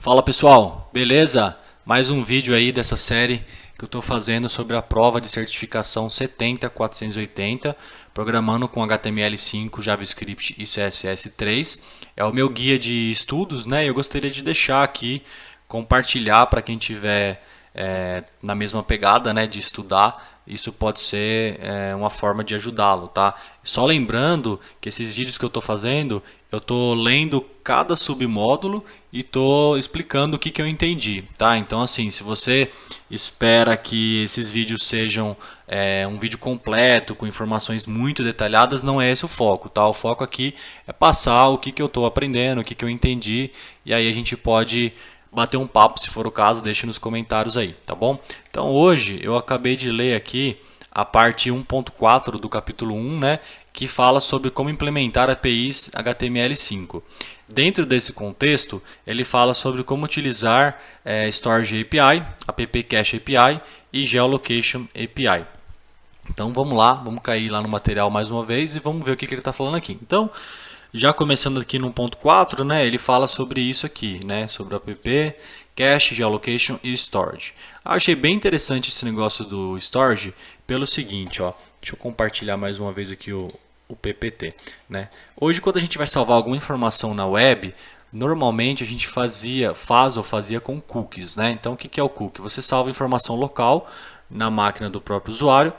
Fala pessoal, beleza? Mais um vídeo aí dessa série que eu estou fazendo sobre a prova de certificação 70480, programando com HTML5, JavaScript e CSS3. É o meu guia de estudos, né? Eu gostaria de deixar aqui, compartilhar para quem tiver na mesma pegada, né, de estudar. Isso pode ser uma forma de ajudá-lo, tá? Só lembrando que esses vídeos que eu estou fazendo, eu estou lendo cada submódulo e estou explicando o que eu entendi, tá? Então, assim, se você espera que esses vídeos sejam um vídeo completo, com informações muito detalhadas, não é esse o foco, tá? O foco aqui é passar o que eu estou aprendendo, o que eu entendi, e aí a gente pode bater um papo, se for o caso, deixe nos comentários aí, tá bom? Então hoje eu acabei de ler aqui a parte 1.4 do capítulo 1, né, que fala sobre como implementar APIs HTML5. Dentro desse contexto, ele fala sobre como utilizar Storage API, App Cache API e Geolocation API. Então vamos lá, vamos cair lá no material mais uma vez e vamos ver o que ele está falando aqui. Então, já começando aqui no ponto 4, né, ele fala sobre isso aqui, né, sobre app, cache, geolocation e storage. Eu achei bem interessante esse negócio do storage pelo seguinte, ó, deixa eu compartilhar mais uma vez aqui o PPT. Né. Hoje, quando a gente vai salvar alguma informação na web, normalmente a gente fazia com cookies. Né. Então, o que é o cookie? Você salva informação local na máquina do próprio usuário,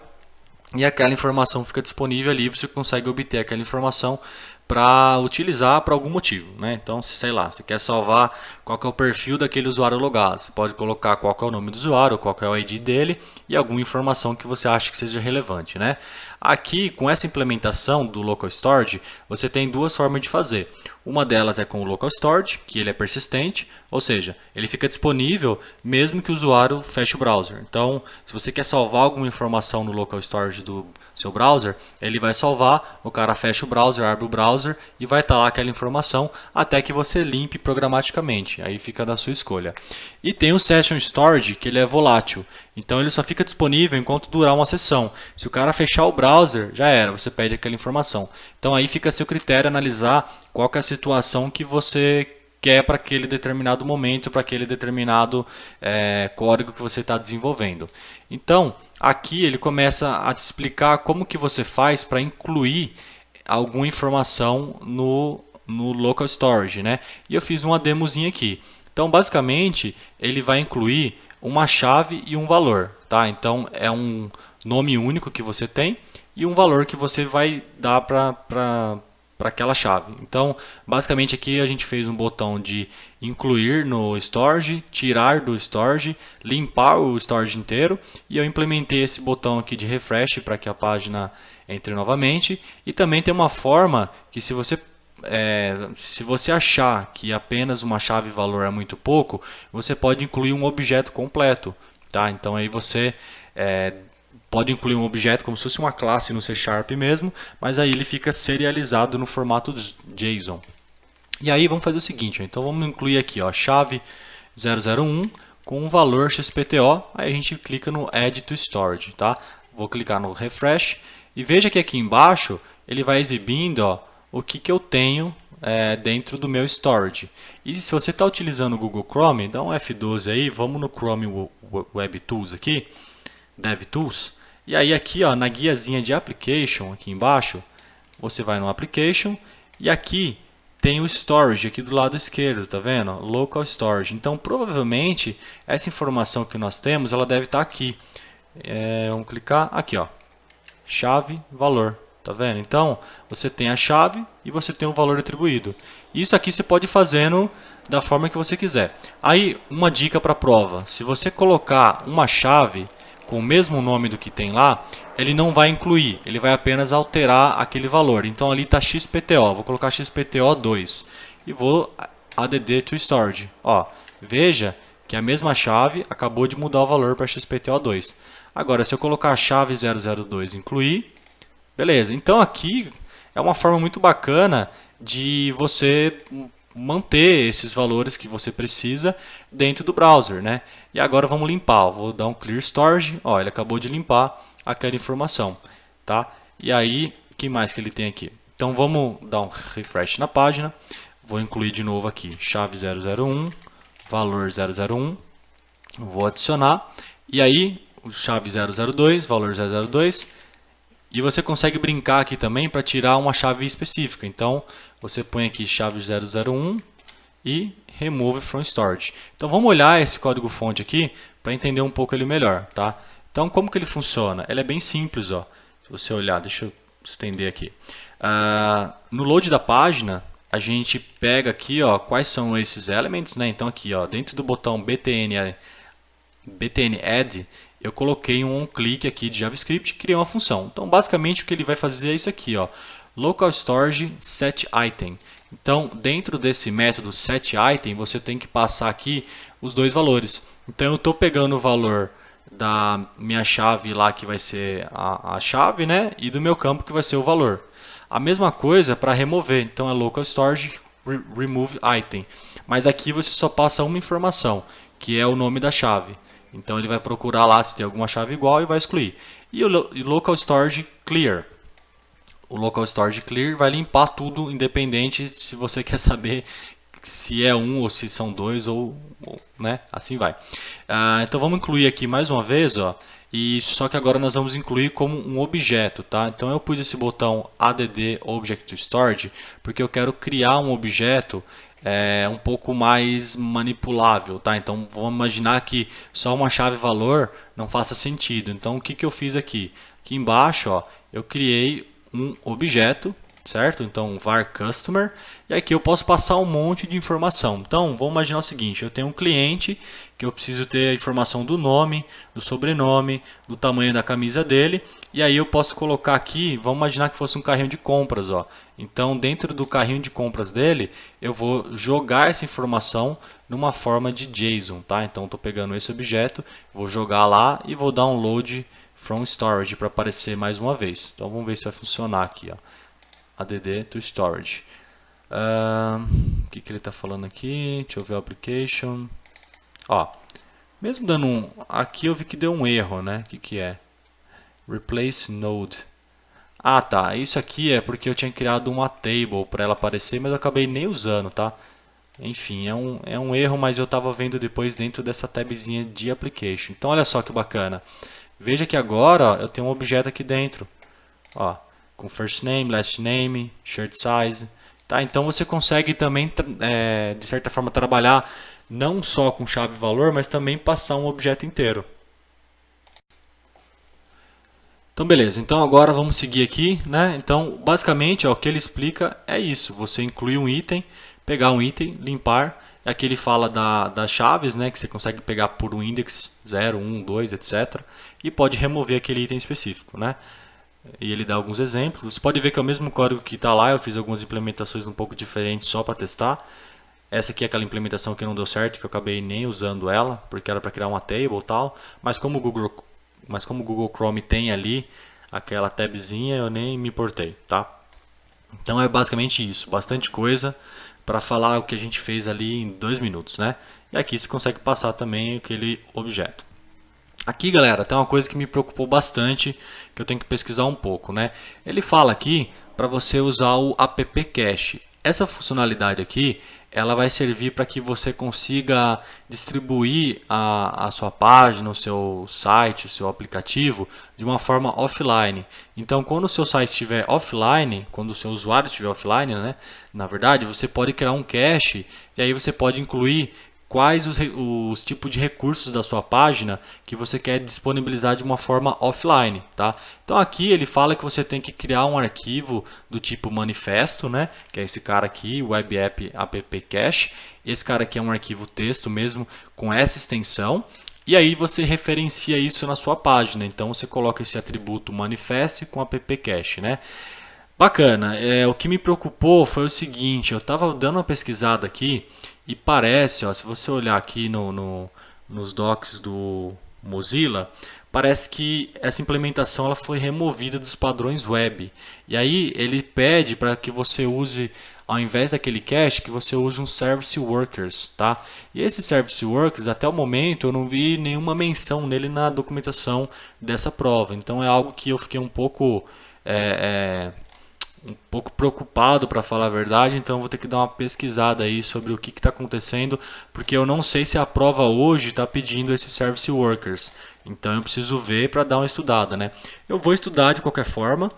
e aquela informação fica disponível ali, você consegue obter aquela informação para utilizar para algum motivo, né? Então, sei lá, você quer salvar qual que é o perfil daquele usuário logado, você pode colocar qual que é o nome do usuário, qual que é o ID dele e alguma informação que você acha que seja relevante, né? Aqui, com essa implementação do Local Storage, você tem duas formas de fazer. Uma delas é com o Local Storage, que ele é persistente, ou seja, ele fica disponível mesmo que o usuário feche o browser. Então, se você quer salvar alguma informação no Local Storage do seu browser, ele vai salvar, o cara fecha o browser, abre o browser e vai estar lá aquela informação até que você limpe programaticamente, aí fica da sua escolha. E tem o Session Storage, que ele é volátil, então ele só fica disponível enquanto durar uma sessão. Se o cara fechar o browser, já era, você perde aquela informação. Então aí fica a seu critério analisar qual que é a situação que você quer para aquele determinado momento, para aquele determinado código que você está desenvolvendo. Então, aqui ele começa a te explicar como que você faz para incluir alguma informação no local storage, né? E eu fiz uma demozinha aqui. Então, basicamente, ele vai incluir uma chave e um valor, tá? Então, é um nome único que você tem e um valor que você vai dar para aquela chave. Então, basicamente aqui a gente fez um botão de incluir no storage, tirar do storage, limpar o storage inteiro, e eu implementei esse botão aqui de refresh para que a página entre novamente. E também tem uma forma que se você achar que apenas uma chave e valor é muito pouco, você pode incluir um objeto completo, tá? Então aí você pode incluir um objeto como se fosse uma classe no C# mesmo, mas aí ele fica serializado no formato JSON. E aí vamos fazer o seguinte, então vamos incluir aqui, ó, chave 001 com um valor XPTO, aí a gente clica no Add to Storage, tá? Vou clicar no Refresh e veja que aqui embaixo ele vai exibindo, ó, o que eu tenho dentro do meu storage. E se você está utilizando o Google Chrome, dá um F12 aí, vamos no Chrome Web Tools aqui, DevTools, e aí aqui, ó, na guiazinha de Application, aqui embaixo, você vai no Application e aqui tem o Storage aqui do lado esquerdo, tá vendo? Local Storage. Então, provavelmente, essa informação que nós temos, ela deve estar aqui. Vamos clicar aqui, ó, chave, valor. Tá vendo? Então, você tem a chave e você tem o valor atribuído. Isso aqui você pode ir fazendo da forma que você quiser. Aí, uma dica para a prova. Se você colocar uma chave com o mesmo nome do que tem lá, ele não vai incluir, ele vai apenas alterar aquele valor. Então, ali está XPTO. Vou colocar XPTO2 e vou add to storage. Ó, veja que a mesma chave acabou de mudar o valor para XPTO2. Agora, se eu colocar a chave 002 incluir, beleza, então aqui é uma forma muito bacana de você manter esses valores que você precisa dentro do browser, né? E agora vamos limpar, ó. Vou dar um Clear Storage, ó, ele acabou de limpar aquela informação, tá? E aí, o que mais que ele tem aqui? Então vamos dar um refresh na página, vou incluir de novo aqui chave 001, valor 001, vou adicionar, e aí o chave 002, valor 002, e você consegue brincar aqui também para tirar uma chave específica. Então você põe aqui chave 001 e remove from storage. Então vamos olhar esse código fonte aqui para entender um pouco ele melhor, tá? Então como que ele funciona? Ele é bem simples, ó. Se você olhar, deixa eu estender aqui. No load da página, a gente pega aqui, ó, quais são esses elementos, né? Então aqui, ó, dentro do botão btn add, eu coloquei um clique aqui de JavaScript e criei uma função. Então basicamente o que ele vai fazer é isso aqui, ó, local storage set item. Então dentro desse método set item você tem que passar aqui os dois valores. Então eu estou pegando o valor da minha chave lá, que vai ser a chave, né, e do meu campo, que vai ser o valor. A mesma coisa para remover, então é local storage remove item, mas aqui você só passa uma informação, que é o nome da chave. Então ele vai procurar lá se tem alguma chave igual e vai excluir. E o local storage clear, o local storage clear vai limpar tudo, independente se você quer saber se é um ou se são dois, ou né, assim vai. Então vamos incluir aqui mais uma vez, ó, e só que agora nós vamos incluir como um objeto, tá? Então eu pus esse botão add object to storage porque eu quero criar um objeto um pouco mais manipulável, tá? Então vamos imaginar que só uma chave valor não faça sentido. Então o que que eu fiz aqui? Aqui embaixo, ó, eu criei um objeto, certo? Então var customer, e aqui eu posso passar um monte de informação. Então vamos imaginar o seguinte: eu tenho um cliente que eu preciso ter a informação do nome, do sobrenome, do tamanho da camisa dele, e aí eu posso colocar aqui, vamos imaginar que fosse um carrinho de compras, ó. Então dentro do carrinho de compras dele eu vou jogar essa informação numa forma de JSON, tá? Então estou pegando esse objeto, vou jogar lá e vou dar um load from storage para aparecer mais uma vez. Então vamos ver se vai funcionar aqui, ó. Add to storage. O que ele está falando aqui? Deixa eu ver o application. Ó, mesmo dando um... Aqui eu vi que deu um erro, né? O que é? Replace node. Ah, tá. Isso aqui é porque eu tinha criado uma table para ela aparecer, mas eu acabei nem usando, tá? Enfim, é um erro, mas eu estava vendo depois dentro dessa tabzinha de application. Então olha só que bacana. Veja que agora ó, eu tenho um objeto aqui dentro. Ó, com first name, last name, shirt size, tá? Então você consegue também, de certa forma, trabalhar não só com chave valor, mas também passar um objeto inteiro. Então beleza, então agora vamos seguir aqui, né? Então basicamente ó, o que ele explica é isso: você inclui um item, pegar um item, limpar. Aqui ele fala das chaves, né? Que você consegue pegar por um index 0, 1, 2, etc. E pode remover aquele item específico, né? E ele dá alguns exemplos. Você pode ver que é o mesmo código que está lá. Eu fiz algumas implementações um pouco diferentes só para testar. Essa aqui é aquela implementação que não deu certo, que eu acabei nem usando ela, porque era para criar uma table e tal. Mas como o Google Chrome tem ali aquela tabzinha, eu nem me importei, tá? Então é basicamente isso, bastante coisa para falar o que a gente fez ali em 2 minutos, né? E aqui você consegue passar também aquele objeto. Aqui, galera, tem uma coisa que me preocupou bastante, que eu tenho que pesquisar um pouco, né? Ele fala aqui para você usar o app cache. Essa funcionalidade aqui, ela vai servir para que você consiga distribuir a sua página, o seu site, o seu aplicativo de uma forma offline. Então, quando o seu site estiver offline, quando o seu usuário estiver offline, né, na verdade, você pode criar um cache e aí você pode incluir quais os tipos de recursos da sua página que você quer disponibilizar de uma forma offline, tá? Então aqui ele fala que você tem que criar um arquivo do tipo manifesto, né? Que é esse cara aqui, web app app cache. Esse cara aqui é um arquivo texto mesmo com essa extensão. E aí você referencia isso na sua página. Então você coloca esse atributo manifest com app cache, né? Bacana. O que me preocupou foi o seguinte: eu estava dando uma pesquisada aqui. E parece, ó, se você olhar aqui nos docs do Mozilla, parece que essa implementação ela foi removida dos padrões web. E aí ele pede para que você use, ao invés daquele cache, que você use um service workers, tá? E esse service workers, até o momento, eu não vi nenhuma menção nele na documentação dessa prova. Então é algo que eu fiquei um pouco um pouco preocupado, para falar a verdade, então vou ter que dar uma pesquisada aí sobre o que está acontecendo, porque eu não sei se a prova hoje está pedindo esses service workers. Então eu preciso ver para dar uma estudada, né? Eu vou estudar de qualquer forma,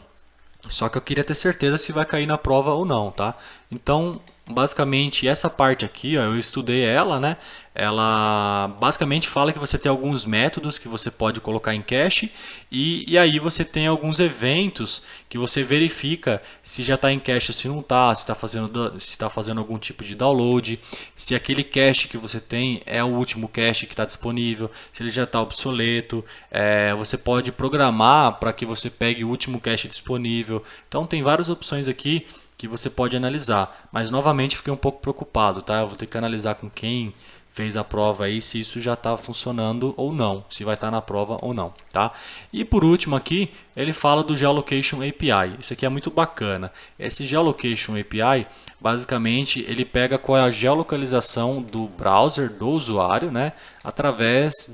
só que eu queria ter certeza se vai cair na prova ou não, tá? Então, basicamente, essa parte aqui, ó, eu estudei ela, né? Ela basicamente fala que você tem alguns métodos que você pode colocar em cache e aí você tem alguns eventos que você verifica se já está em cache ou se não está, se tá fazendo algum tipo de download, se aquele cache que você tem é o último cache que está disponível, se ele já está obsoleto. Você pode programar para que você pegue o último cache disponível. Então tem várias opções aqui que você pode analisar, mas novamente fiquei um pouco preocupado, tá? Eu vou ter que analisar com quem fez a prova aí se isso já está funcionando ou não, se vai estar na prova ou não, tá? E por último aqui, ele fala do Geolocation API. Isso aqui é muito bacana. Esse Geolocation API, basicamente, ele pega qual é a geolocalização do browser do usuário, né? Através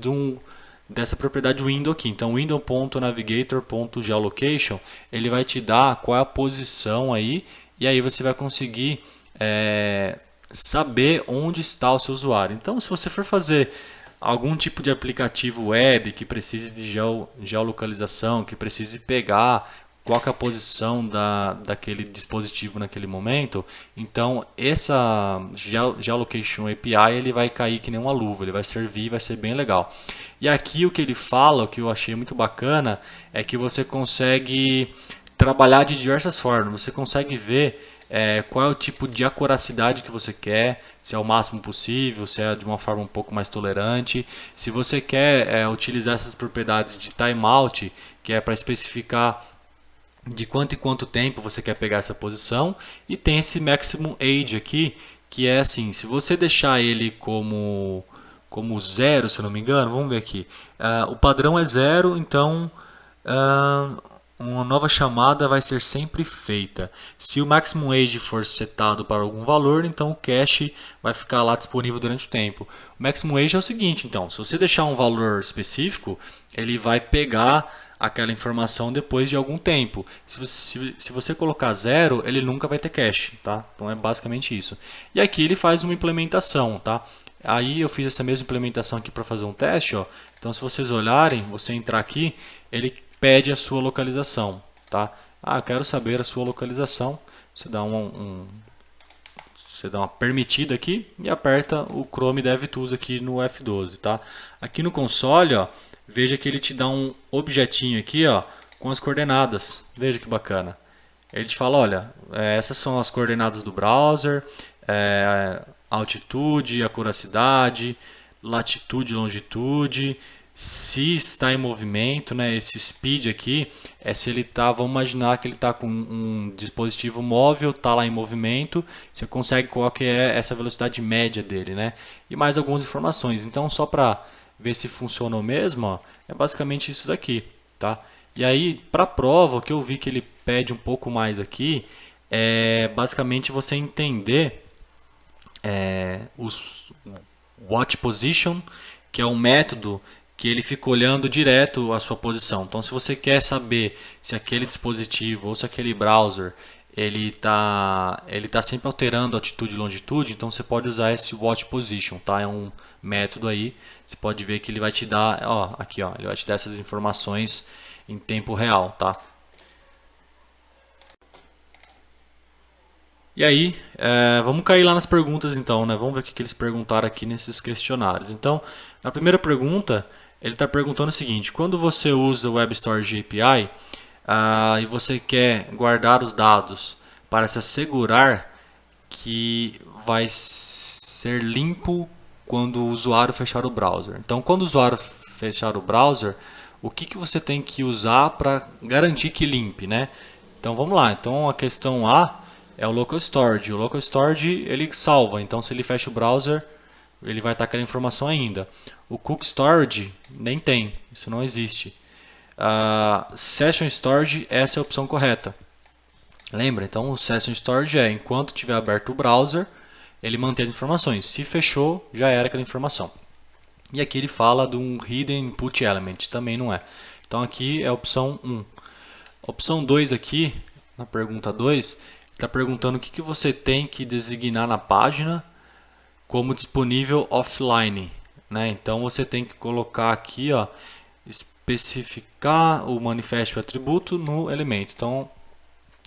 dessa propriedade window aqui. Então, window.navigator.geolocation, ele vai te dar qual é a posição aí, e aí você vai conseguir saber onde está o seu usuário. Então, se você for fazer algum tipo de aplicativo web que precise de geolocalização, que precise pegar qual que é a posição daquele dispositivo naquele momento, então essa Geolocation API ele vai cair que nem uma luva, ele vai servir e vai ser bem legal. E aqui o que ele fala, o que eu achei muito bacana, é que você consegue trabalhar de diversas formas, você consegue ver qual é o tipo de acuracidade que você quer, se é o máximo possível, se é de uma forma um pouco mais tolerante. Se você quer utilizar essas propriedades de timeout, que é para especificar de quanto em quanto tempo você quer pegar essa posição, e tem esse maximum age aqui, que é assim, se você deixar ele como zero, se eu não me engano, vamos ver aqui, o padrão é zero, então uma nova chamada vai ser sempre feita. Se o maximum age for setado para algum valor, então o cache vai ficar lá disponível durante o tempo. O maximum age é o seguinte, então, se você deixar um valor específico, ele vai pegar aquela informação depois de algum tempo. Se você colocar zero, ele nunca vai ter cache, tá? Então é basicamente isso. E aqui ele faz uma implementação, tá? Aí eu fiz essa mesma implementação aqui para fazer um teste, ó. Então se vocês olharem, você entrar aqui, ele pede a sua localização, tá? Eu quero saber a sua localização. Você dá você dá uma permitida aqui e aperta o Chrome DevTools aqui no F12, tá? Aqui no console, ó, veja que ele te dá um objetinho aqui, ó, com as coordenadas. Veja que bacana. Ele te fala, olha, essas são as coordenadas do browser, altitude, acuracidade, latitude, longitude, se está em movimento, né? Esse speed aqui é se ele está, vamos imaginar que ele está com um dispositivo móvel, está lá em movimento, você consegue qual que é essa velocidade média dele, né? E mais algumas informações. Então, só para ver se funcionou mesmo, ó, é basicamente isso daqui, tá? E aí, para a prova, o que eu vi que ele pede um pouco mais aqui é basicamente você entender os watch position, que é um método que ele fica olhando direto a sua posição. Então, se você quer saber se aquele dispositivo ou se aquele browser ele tá sempre alterando a altitude e longitude, então você pode usar esse watch position, tá? É um método aí. Você pode ver que ele vai te dar, ó, aqui, ó, ele vai te dar essas informações em tempo real, tá? E aí, vamos cair lá nas perguntas então, né? Vamos ver o que eles perguntaram aqui nesses questionários. Então, na primeira pergunta, ele está perguntando o seguinte: quando você usa o Web Storage API e você quer guardar os dados para se assegurar que vai ser limpo quando o usuário fechar o browser. Então, quando o usuário fechar o browser, o que você tem que usar para garantir que limpe, né? Então, vamos lá. Então, a questão A é o local storage. O local storage ele salva. Então, se ele fecha o browser, ele vai estar aquela informação ainda. O cook storage nem tem. Isso não existe. Session storage, essa é a opção correta. Lembra? Então, o Session Storage é, enquanto tiver aberto o browser, ele mantém as informações. Se fechou, já era aquela informação. E aqui ele fala de um Hidden Input Element, também não é. Então, aqui é a opção 1. A opção 2 aqui na pergunta 2, está perguntando o que você tem que designar na página como disponível offline, né? Então você tem que colocar aqui, ó, especificar o manifesto atributo no elemento. Então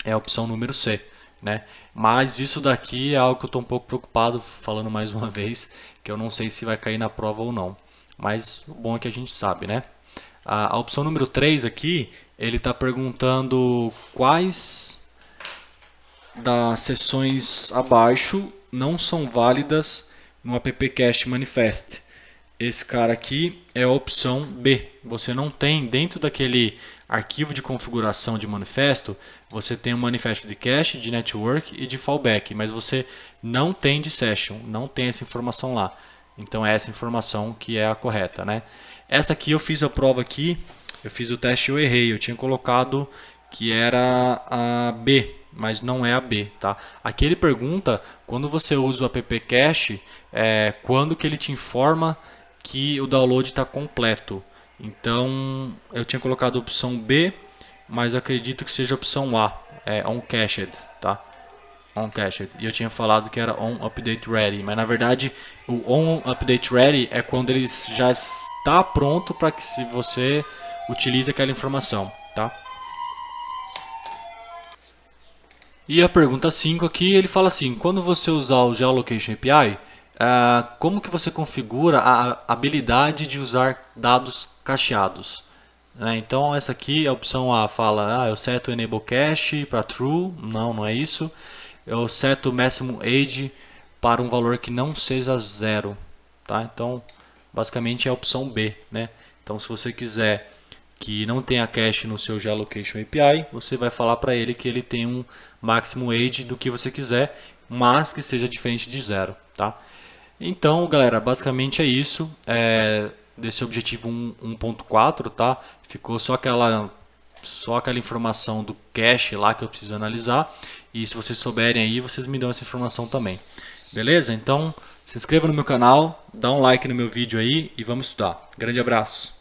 é a opção número C, né? Mas isso daqui é algo que eu estou um pouco preocupado, falando mais uma vez, que eu não sei se vai cair na prova ou não. Mas o bom é que a gente sabe, né? A opção número 3 aqui, ele está perguntando quais das seções abaixo não são válidas no app-cache manifest. Esse cara aqui é a opção B. Você não tem, dentro daquele arquivo de configuração de manifesto, você tem um manifesto de cache, de network e de fallback, mas você não tem de session, não tem essa informação lá. Então é essa informação que é a correta, né? Essa aqui eu fiz a prova aqui, eu fiz o teste e eu errei, eu tinha colocado que era a B, mas não é a B, tá? Aqui ele pergunta, quando você usa o app cache, quando que ele te informa que o download está completo. Então eu tinha colocado a opção B, mas acredito que seja a opção A, on-cached, tá? On-cached. E eu tinha falado que era on-update-ready, mas na verdade o on-update-ready é quando ele já está pronto para que se você utilize aquela informação, tá? E a pergunta 5 aqui, ele fala assim, quando você usar o Geolocation API, como que você configura a habilidade de usar dados cacheados? Né? Então essa aqui, a opção A fala, eu seto Enable Cache para True, não é isso. Eu seto o Maximum Age para um valor que não seja 0. Tá? Então basicamente é a opção B. Né? Então se você quiser que não tenha cache no seu Geolocation API, você vai falar para ele que ele tem um Maximum Age do que você quiser, mas que seja diferente de 0. Tá? Então, galera, basicamente é isso. Desse objetivo 1.4, tá? Ficou só aquela informação do cache lá que eu preciso analisar. E se vocês souberem aí, vocês me dão essa informação também. Beleza? Então, se inscreva no meu canal, dá um like no meu vídeo aí e vamos estudar. Grande abraço!